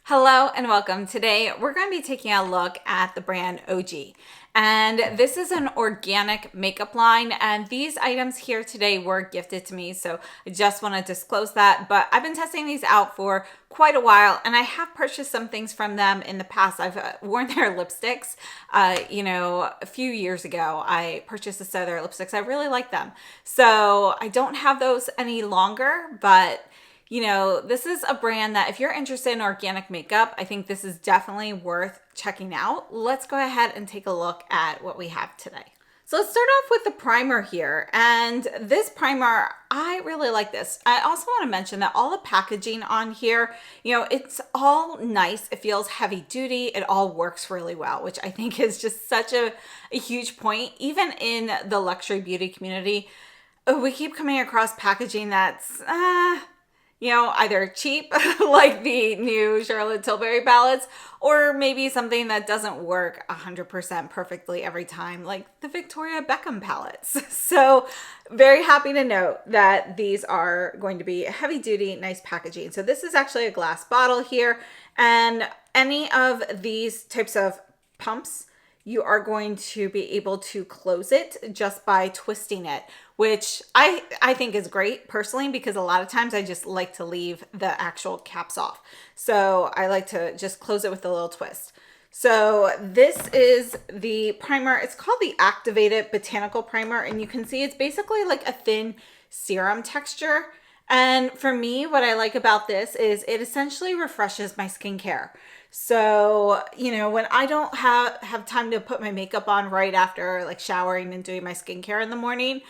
Hello and welcome. Today we're going to be taking a look at the brand OGEE, and this is an organic makeup line, and these items here today were gifted to me, so I just want to disclose that. But I've been testing these out for quite a while, and I have purchased some things from them in the past. I've worn their lipsticks. A few years ago I purchased a set of their lipsticks. I really like them, so I don't have those any longer, but this is a brand that if you're interested in organic makeup, I think this is definitely worth checking out. Let's go ahead and take a look at what we have today. So let's start off with the primer here. And this primer, I really like this. I also want to mention that all the packaging on here, it's all nice. It feels heavy duty. It all works really well, which I think is just such a huge point. Even in the luxury beauty community, we keep coming across packaging that's, either cheap, like the new Charlotte Tilbury palettes, or maybe something that doesn't work 100% perfectly every time, like the Victoria Beckham palettes. So very happy to note that these are going to be heavy duty, nice packaging. So this is actually a glass bottle here, and any of these types of pumps, you are going to be able to close it just by twisting it, which I think is great personally, because a lot of times I just like to leave the actual caps off. So I like to just close it with a little twist. So this is the primer. It's called the Activated Botanical Primer, and you can see it's basically like a thin serum texture. And for me, what I like about this is it essentially refreshes my skincare. So, when I don't have time to put my makeup on right after like showering and doing my skincare in the morning,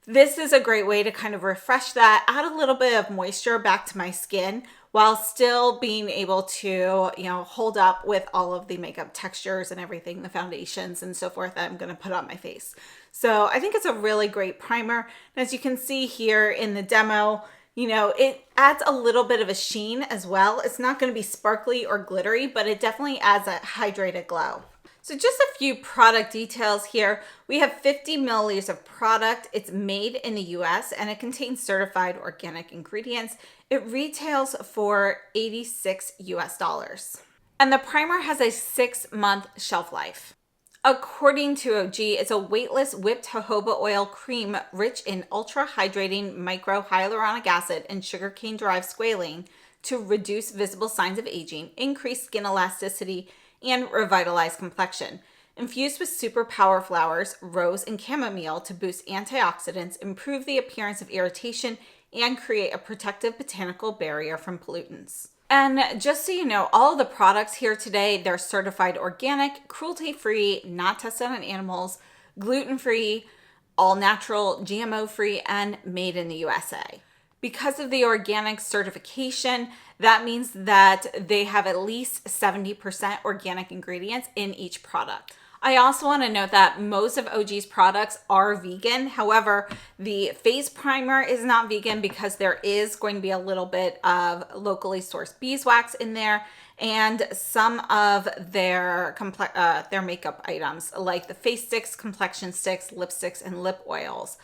this is a great way to kind of refresh that, add a little bit of moisture back to my skin while still being able to, hold up with all of the makeup textures and everything, the foundations and so forth that I'm going to put on my face. So I think it's a really great primer. And as you can see here in the demo, it adds a little bit of a sheen as well. It's not going to be sparkly or glittery, but it definitely adds a hydrated glow. So just a few product details here. We have 50 milliliters of product. It's made in the US and it contains certified organic ingredients. It retails for $86 US. And the primer has a 6-month shelf life. According to OGEE, it's a weightless whipped jojoba oil cream rich in ultra hydrating micro hyaluronic acid and sugarcane derived squalane to reduce visible signs of aging, increase skin elasticity, and revitalize complexion. Infused with superpower flowers, rose and chamomile to boost antioxidants, improve the appearance of irritation, and create a protective botanical barrier from pollutants. And just so you know, all of the products here today, they're certified organic, cruelty-free, not tested on animals, gluten-free, all natural, GMO-free, and made in the USA. Because of the organic certification, that means that they have at least 70% organic ingredients in each product. I also want to note that most of OGEE's products are vegan. However, the face primer is not vegan because there is going to be a little bit of locally sourced beeswax in there, and some of their makeup items like the face sticks, complexion sticks, lipsticks, and lip oils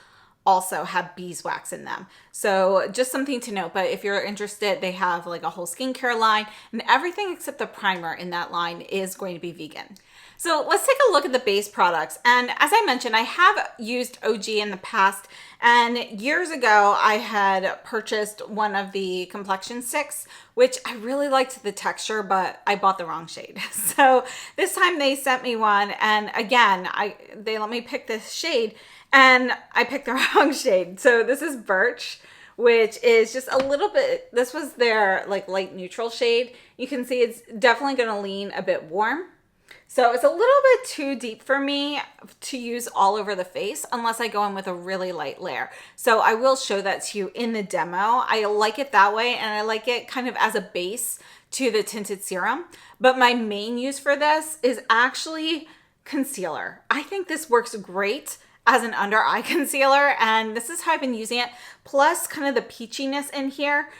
also have beeswax in them. So just something to note. But if you're interested, they have like a whole skincare line, and everything except the primer in that line is going to be vegan. So let's take a look at the base products. And as I mentioned, I have used OGEE in the past, and years ago I had purchased one of the complexion sticks, which I really liked the texture, but I bought the wrong shade. So this time they sent me one, and again, they let me pick this shade, and I picked the wrong shade. So this is Birch, which is just a little bit, this was their like light neutral shade. You can see it's definitely going to lean a bit warm. So it's a little bit too deep for me to use all over the face unless I go in with a really light layer. So I will show that to you in the demo. I like it that way, and I like it kind of as a base to the Tinted Serum. But my main use for this is actually concealer. I think this works great as an under eye concealer, and this is how I've been using it. Plus kind of the peachiness in here,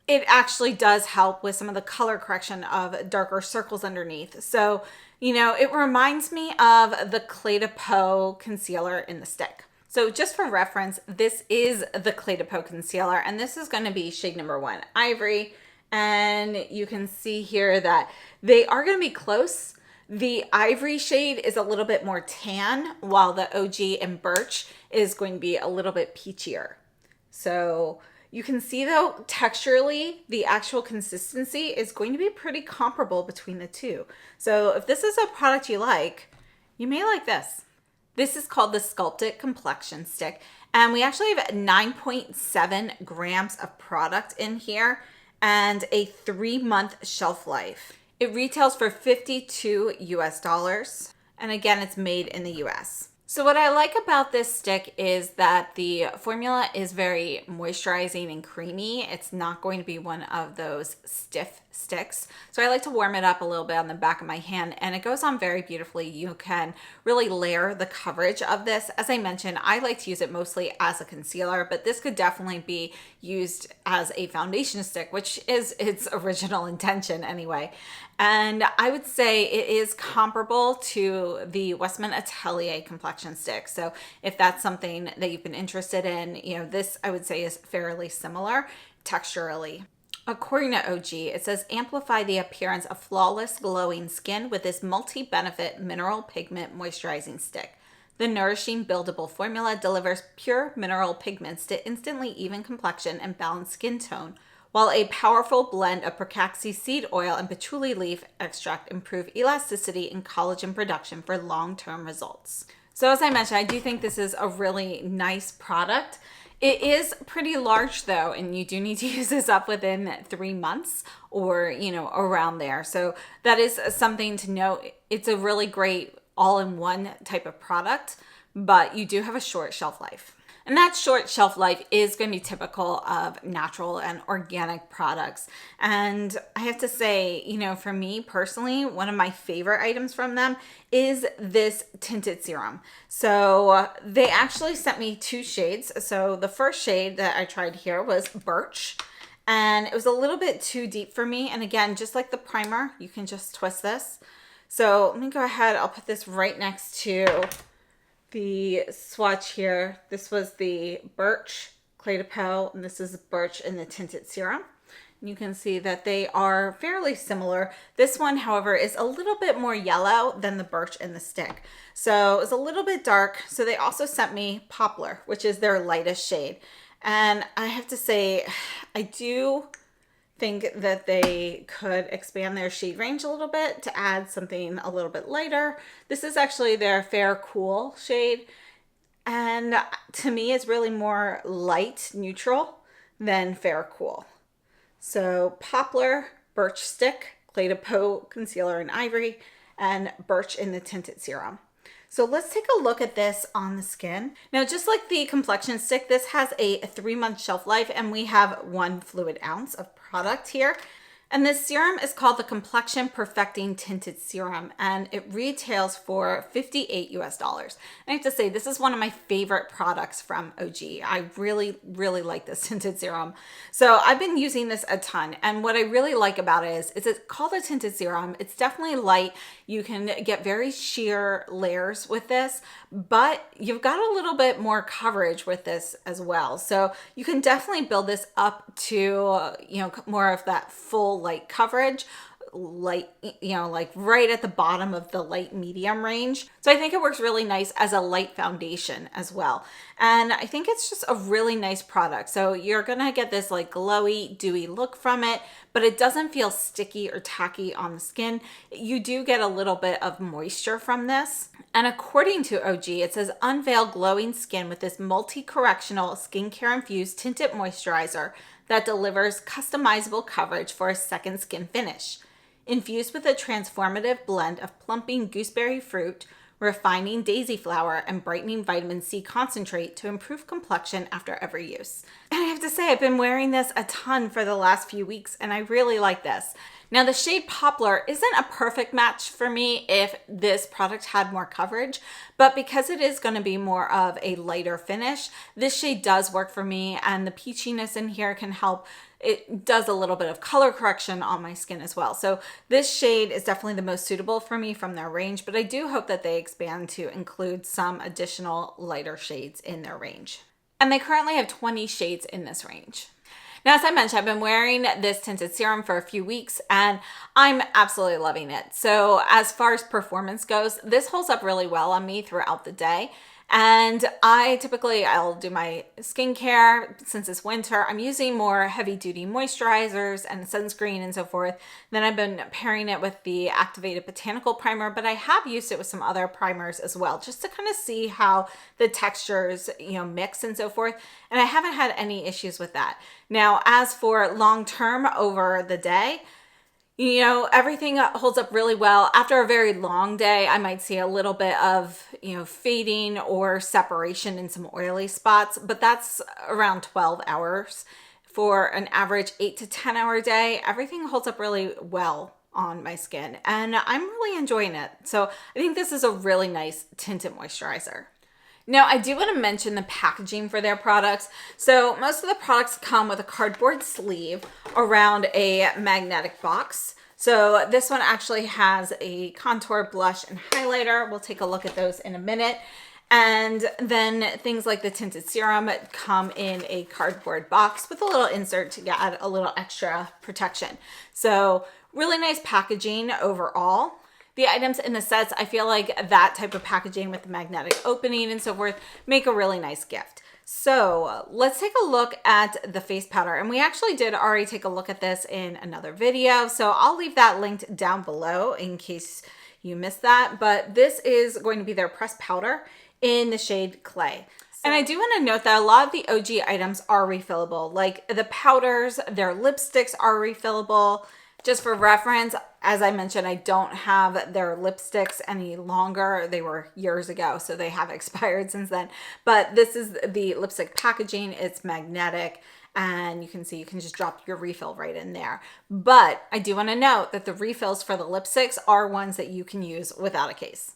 it actually does help with some of the color correction of darker circles underneath. So, it reminds me of the Cle de Peau concealer in the stick. So just for reference, this is the Cle de Peau concealer, and this is going to be shade number 1, Ivory. And you can see here that they are going to be close. The ivory shade is a little bit more tan, while the OG and birch is going to be a little bit peachier. So you can see though, texturally, the actual consistency is going to be pretty comparable between the two. So if this is a product you like, you may like this. This is called the Sculpted Complexion Stick. And we actually have 9.7 grams of product in here and a 3-month shelf life. It retails for $52 US. And again, it's made in the US. So what I like about this stick is that the formula is very moisturizing and creamy. It's not going to be one of those stiff sticks. So I like to warm it up a little bit on the back of my hand, and it goes on very beautifully. You can really layer the coverage of this. As I mentioned, I like to use it mostly as a concealer, but this could definitely be used as a foundation stick, which is its original intention anyway. And I would say it is comparable to the Westman Atelier complexion stick. So if that's something that you've been interested in, this I would say is fairly similar texturally. According to OGEE, it says amplify the appearance of flawless glowing skin with this multi-benefit mineral pigment moisturizing stick. The nourishing buildable formula delivers pure mineral pigments to instantly even complexion and balance skin tone, while a powerful blend of Pracaxi seed oil and patchouli leaf extract improve elasticity and collagen production for long-term results. So as I mentioned, I do think this is a really nice product. It is pretty large though, and you do need to use this up within 3 months or, around there. So that is something to note. It's a really great all-in-one type of product, but you do have a short shelf life. And that short shelf life is going to be typical of natural and organic products. And I have to say, for me personally, one of my favorite items from them is this tinted serum. So they actually sent me 2 shades. So the first shade that I tried here was Birch. And it was a little bit too deep for me. And again, just like the primer, you can just twist this. So let me go ahead. I'll put this right next to the swatch here. This was the Birch Cle de Peau, and this is Birch in the Tinted Serum. You can see that they are fairly similar. This one, however, is a little bit more yellow than the Birch in the stick. So it's a little bit dark. So they also sent me Poplar, which is their lightest shade. And I have to say, I do think that they could expand their shade range a little bit to add something a little bit lighter. This is actually their Fair Cool shade, and to me it's really more light neutral than Fair Cool. So Poplar, Birch Stick, Cle de Peau Concealer in Ivory, and Birch in the Tinted Serum. So let's take a look at this on the skin. Now, just like the complexion stick, this has a 3-month shelf life, and we have 1 fluid ounce of product here. And this serum is called the Complexion Perfecting Tinted Serum, and it retails for $58 US. And I have to say, this is one of my favorite products from OGEE. I really, really like this tinted serum. So I've been using this a ton, and what I really like about it is it's called a tinted serum. It's definitely light. You can get very sheer layers with this, but you've got a little bit more coverage with this as well. So you can definitely build this up to, more of that full light coverage, like right at the bottom of the light medium range. So I think it works really nice as a light foundation as well. And I think it's just a really nice product. So you're gonna get this like glowy, dewy look from it, but it doesn't feel sticky or tacky on the skin. You do get a little bit of moisture from this. And according to OGEE, it says unveil glowing skin with this multi-correctional skincare infused tinted moisturizer that delivers customizable coverage for a second skin finish. Infused with a transformative blend of plumping gooseberry fruit, refining daisy flower, and brightening vitamin C concentrate to improve complexion after every use. And I have to say, I've been wearing this a ton for the last few weeks, and I really like this. Now, the shade Poplar isn't a perfect match for me if this product had more coverage, but because it is going to be more of a lighter finish, this shade does work for me, and the peachiness in here can help. It does a little bit of color correction on my skin as well. So this shade is definitely the most suitable for me from their range, but I do hope that they expand to include some additional lighter shades in their range. And they currently have 20 shades in this range. Now, as I mentioned, I've been wearing this tinted serum for a few weeks and I'm absolutely loving it. So as far as performance goes, this holds up really well on me throughout the day. And I'll do my skincare. Since it's winter, I'm using more heavy duty moisturizers and sunscreen and so forth. Then I've been pairing it with the activated botanical primer, but I have used it with some other primers as well, just to kind of see how the textures, mix and so forth. And I haven't had any issues with that. Now, as for long term over the day, everything holds up really well. After a very long day, I might see a little bit of, fading or separation in some oily spots, but that's around 12 hours. For an average 8 to 10 hour day, everything holds up really well on my skin and I'm really enjoying it. So I think this is a really nice tinted moisturizer. Now, I do want to mention the packaging for their products. So most of the products come with a cardboard sleeve around a magnetic box. So this one actually has a contour, blush, and highlighter. We'll take a look at those in a minute. And then things like the tinted serum come in a cardboard box with a little insert to add a little extra protection. So really nice packaging overall. The items in the sets, I feel like that type of packaging with the magnetic opening and so forth make a really nice gift. So let's take a look at the face powder. And we actually did already take a look at this in another video. So I'll leave that linked down below in case you missed that. But this is going to be their pressed powder in the shade Clay. And I do want to note that a lot of the OGEE items are refillable. Like the powders, their lipsticks are refillable. Just for reference, as I mentioned, I don't have their lipsticks any longer. They were years ago, so they have expired since then. But this is the lipstick packaging. It's magnetic, and you can see you can just drop your refill right in there. But I do want to note that the refills for the lipsticks are ones that you can use without a case.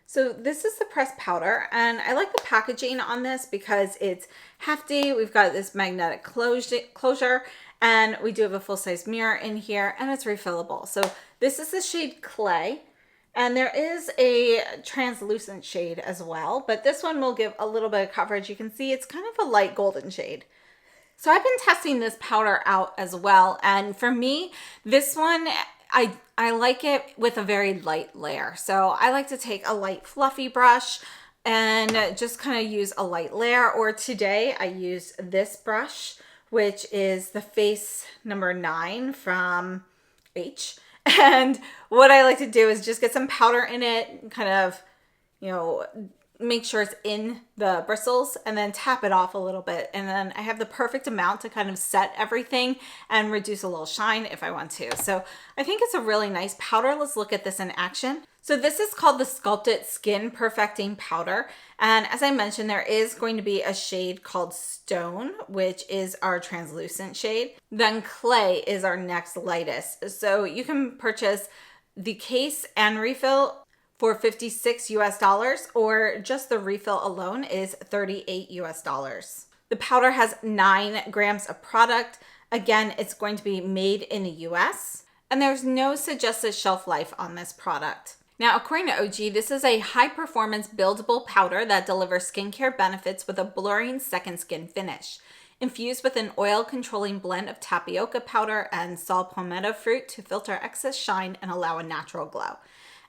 So this is the pressed powder, and I like the packaging on this because it's hefty. We've got this magnetic closure, and we do have a full-size mirror in here, and it's refillable. So this is the shade Clay, and there is a translucent shade as well, but this one will give a little bit of coverage. You can see it's kind of a light golden shade. So I've been testing this powder out as well, and for me, this one, I like it with a very light layer. So I like to take a light fluffy brush and just kind of use a light layer. Or today I use this brush, which is the face number 9 from H. And what I like to do is just get some powder in it, kind of, make sure it's in the bristles and then tap it off a little bit. And then I have the perfect amount to kind of set everything and reduce a little shine if I want to. So I think it's a really nice powder. Let's look at this in action. So this is called the Sculpted Skin Perfecting Powder. And as I mentioned, there is going to be a shade called Stone, which is our translucent shade. Then Clay is our next lightest. So you can purchase the case and refill for $56 US, or just the refill alone is $38 US. The powder has 9 grams of product. Again, it's going to be made in the US, and there's no suggested shelf life on this product. Now, according to OGEE, this is a high-performance buildable powder that delivers skincare benefits with a blurring second skin finish. Infused with an oil-controlling blend of tapioca powder and saw palmetto fruit to filter excess shine and allow a natural glow.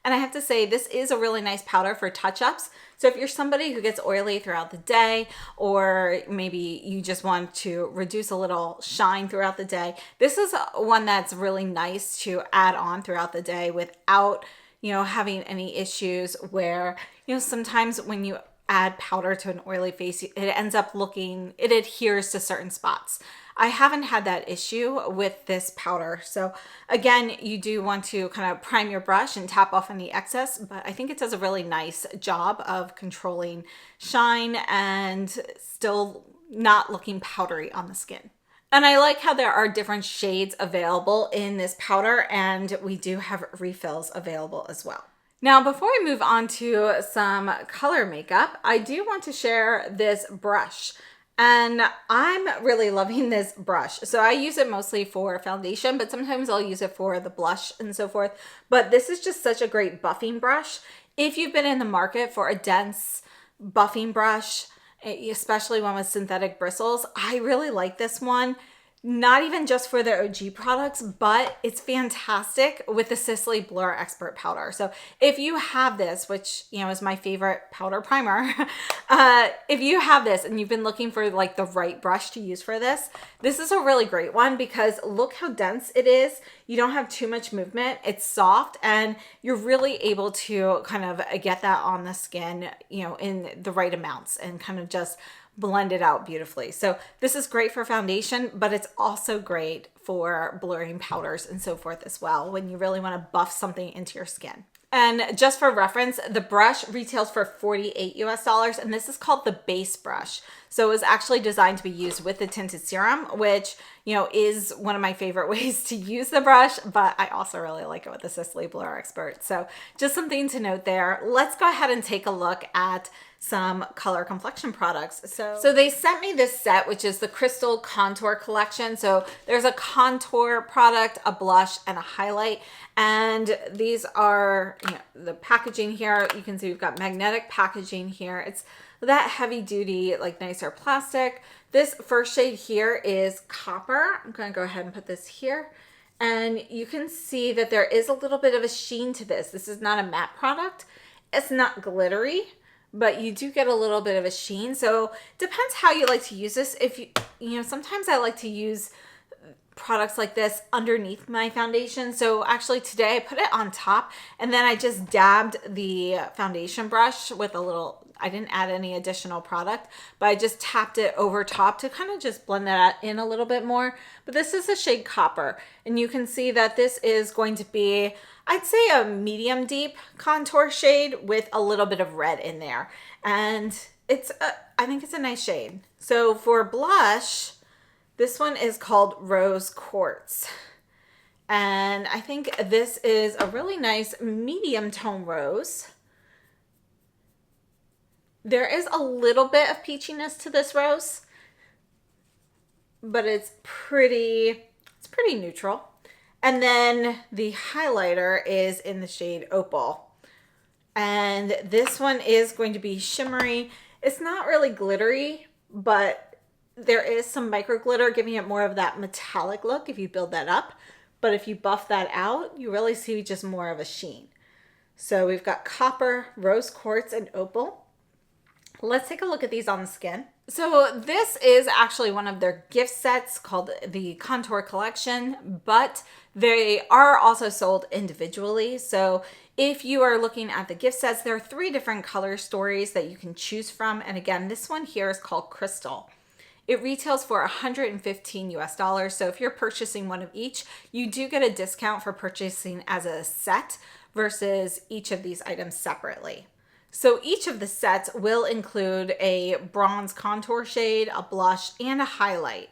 And I have to say, this is a really nice powder for touch-ups. So if you're somebody who gets oily throughout the day, or maybe you just want to reduce a little shine throughout the day, this is one that's really nice to add on throughout the day without, having any issues where, sometimes when you add powder to an oily face, it ends up it adheres to certain spots. I haven't had that issue with this powder. So again, you do want to kind of prime your brush and tap off any excess, but I think it does a really nice job of controlling shine and still not looking powdery on the skin. And I like how there are different shades available in this powder, and we do have refills available as well. Now, before we move on to some color makeup, I do want to share this brush. And I'm really loving this brush. So I use it mostly for foundation, but sometimes I'll use it for the blush and so forth. But this is just such a great buffing brush. If you've been in the market for a dense buffing brush, especially one with synthetic bristles, I really like this one. not even just for the OG products, but it's fantastic with the Sisley Blur Expert Powder. So if you have this, which, you know, is my favorite powder primer, if you have this and you've been looking for like the right brush to use for this, this is a really great one because look how dense it is. You don't have too much movement. It's soft and you're really able to kind of get that on the skin, you know, in the right amounts and kind of just blend it out beautifully. So this is great for foundation, but it's also great for blurring powders and so forth as well when you really want to buff something into your skin. And just for reference, the brush retails for $48 US, and this is called the base brush. So it was actually designed to be used with the Tinted Serum, which, you know, is one of my favorite ways to use the brush, but I also really like it with the Sisley Blur Expert. So just something to note there. Let's go ahead and take a look at some color complexion products. So they sent me this set, which is the Crystal Contour Collection. So there's a contour product, a blush, and a highlight. And these are, you know, the packaging here. You can see we've got magnetic packaging here. It's that heavy duty, like nicer plastic. This first shade here is Copper. I'm going to go ahead and put this here. And you can see that there is a little bit of a sheen to this. This is not a matte product. It's not glittery, but you do get a little bit of a sheen. So depends how you like to use this. If you know, sometimes I like to use products like this underneath my foundation. So actually today I put it on top and then I just dabbed the foundation brush with a little, I didn't add any additional product, but I just tapped it over top to kind of just blend that in a little bit more. But this is the shade Copper, and you can see that this is going to be, I'd say, a medium deep contour shade with a little bit of red in there. And it's, I think it's a nice shade. So for blush, this one is called Rose Quartz. And I think this is a really nice medium tone rose. There is a little bit of peachiness to this rose, but it's pretty neutral. And then the highlighter is in the shade Opal. And this one is going to be shimmery. It's not really glittery, but there is some micro glitter giving it more of that metallic look if you build that up. But if you buff that out, you really see just more of a sheen. So we've got Copper, Rose Quartz, and Opal. Let's take a look at these on the skin. So this is actually one of their gift sets called the Contour Collection, but they are also sold individually. So if you are looking at the gift sets, there are 3 different color stories that you can choose from. And again, this one here is called Crystal. It retails for $115 US. So if you're purchasing one of each, you do get a discount for purchasing as a set versus each of these items separately. So each of the sets will include a bronze contour shade, a blush, and a highlight.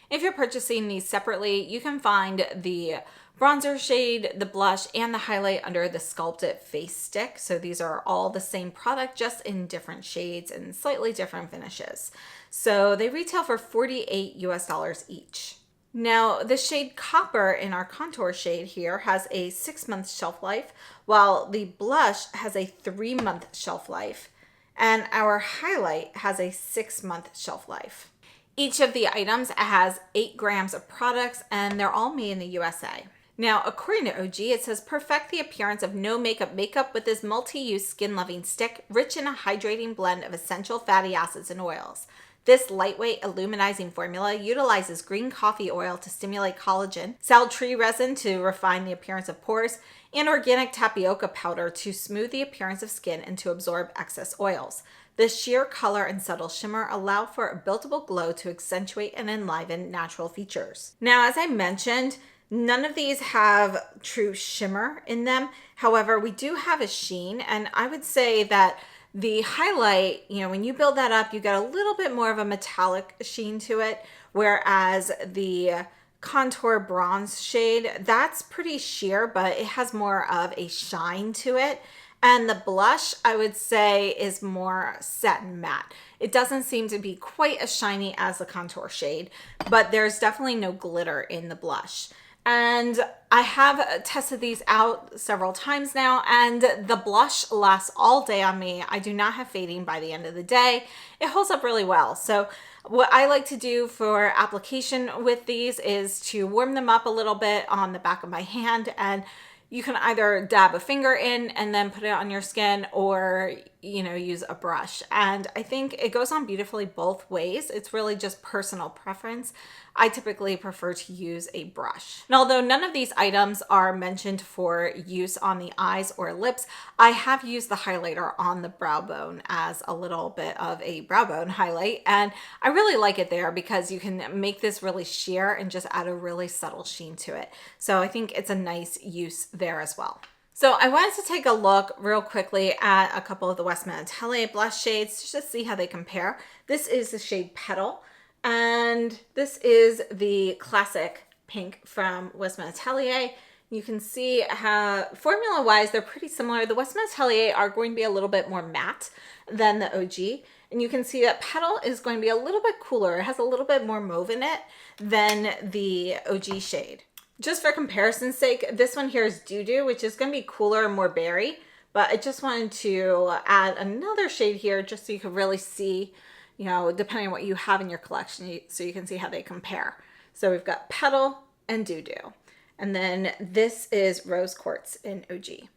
If you're purchasing these separately, you can find the bronzer shade, the blush, and the highlight under the Sculpted Face Stick. So these are all the same product, just in different shades and slightly different finishes. So they retail for $48 US each. Now, the shade Copper in our contour shade here has a 6-month shelf life, while the blush has a 3-month shelf life, and our highlight has a 6-month shelf life. Each of the items has 8 grams of products, and they're all made in the USA. Now, according to OGEE, it says, perfect the appearance of no makeup with this multi-use skin-loving stick, rich in a hydrating blend of essential fatty acids and oils. This lightweight illuminizing formula utilizes green coffee oil to stimulate collagen, sal tree resin to refine the appearance of pores, and organic tapioca powder to smooth the appearance of skin and to absorb excess oils. The sheer color and subtle shimmer allow for a buildable glow to accentuate and enliven natural features. Now, as I mentioned, none of these have true shimmer in them. However, we do have a sheen, and I would say that the highlight, you know, when you build that up, you get a little bit more of a metallic sheen to it, whereas the contour bronze shade, that's pretty sheer, but it has more of a shine to it. And the blush, I would say, is more satin matte. It doesn't seem to be quite as shiny as the contour shade, but there's definitely no glitter in the blush. And I have tested these out several times now, and the blush lasts all day on me. I do not have fading by the end of the day. It holds up really well. So what I like to do for application with these is to warm them up a little bit on the back of my hand, and you can either dab a finger in and then put it on your skin, or use a brush. And I think it goes on beautifully both ways. It's really just personal preference. I typically prefer to use a brush. And although none of these items are mentioned for use on the eyes or lips, I have used the highlighter on the brow bone as a little bit of a brow bone highlight. And I really like it there because you can make this really sheer and just add a really subtle sheen to it. So I think it's a nice use there as well. So I wanted to take a look real quickly at a couple of the Westman Atelier blush shades to just see how they compare. This is the shade Petal, and this is the classic pink from Westman Atelier. You can see how formula-wise they're pretty similar. The Westman Atelier are going to be a little bit more matte than the OGEE, and you can see that Petal is going to be a little bit cooler. It has a little bit more mauve in it than the OGEE shade. Just for comparison's sake, this one here is Doo Doo, which is going to be cooler and more berry, but I just wanted to add another shade here just so you can really see, depending on what you have in your collection, so you can see how they compare. So we've got Petal and Doo Doo, and then this is Rose Quartz in OGEE.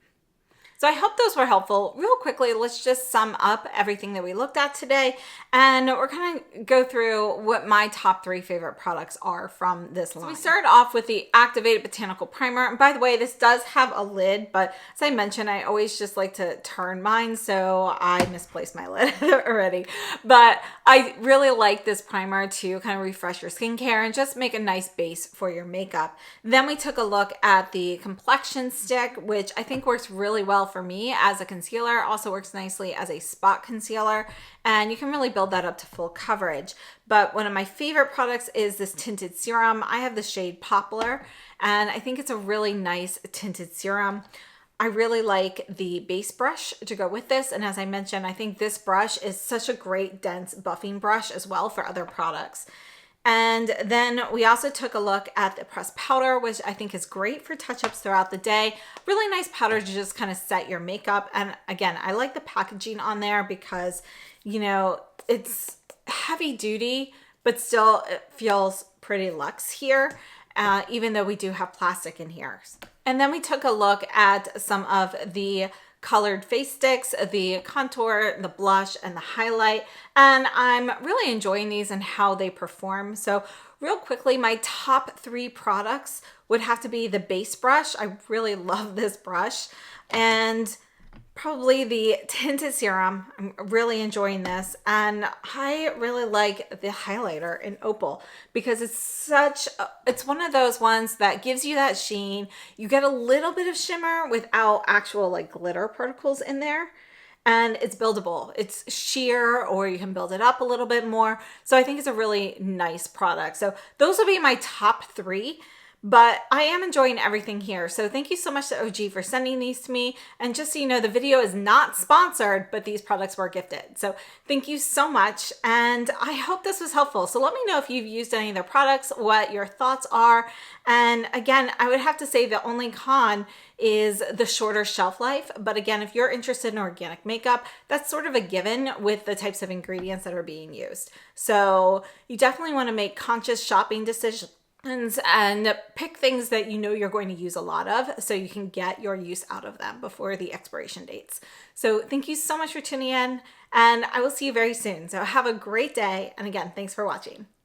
So I hope those were helpful. Real quickly, let's just sum up everything that we looked at today, and we're going to go through what my top 3 favorite products are from this line. So we started off with the Activated Botanical Primer. And by the way, this does have a lid, but as I mentioned, I always just like to turn mine, so I misplaced my lid already. But I really like this primer to kind of refresh your skincare and just make a nice base for your makeup. Then we took a look at the Complexion Stick, which I think works really well for me as a concealer. Also works nicely as a spot concealer, and you can really build that up to full coverage. But one of my favorite products is this Tinted Serum. I have the shade Poplar, and I think it's a really nice tinted serum. I really like the base brush to go with this, and as I mentioned, I think this brush is such a great dense buffing brush as well for other products. And then we also took a look at the pressed powder, which I think is great for touch-ups throughout the day. Really nice powder to just kind of set your makeup. And again, I like the packaging on there because, it's heavy duty, but still it feels pretty luxe here, even though we do have plastic in here. And then we took a look at some of the colored face sticks, the contour, the blush, and the highlight. And I'm really enjoying these and how they perform. So real quickly, my top 3 products would have to be the base brush. I really love this brush. And probably the Tinted Serum. I'm really enjoying this. And I really like the highlighter in Opal because it's one of those ones that gives you that sheen. You get a little bit of shimmer without actual like glitter particles in there. And it's buildable. It's sheer, or you can build it up a little bit more. So I think it's a really nice product. So those will be my top 3. But I am enjoying everything here. So thank you so much to OGEE for sending these to me. And just so you know, the video is not sponsored, but these products were gifted. So thank you so much. And I hope this was helpful. So let me know if you've used any of their products, what your thoughts are. And again, I would have to say the only con is the shorter shelf life. But again, if you're interested in organic makeup, that's sort of a given with the types of ingredients that are being used. So you definitely want to make conscious shopping decisions and pick things that you know you're going to use a lot of so you can get your use out of them before the expiration dates. So thank you so much for tuning in, and I will see you very soon. So have a great day. And again, thanks for watching.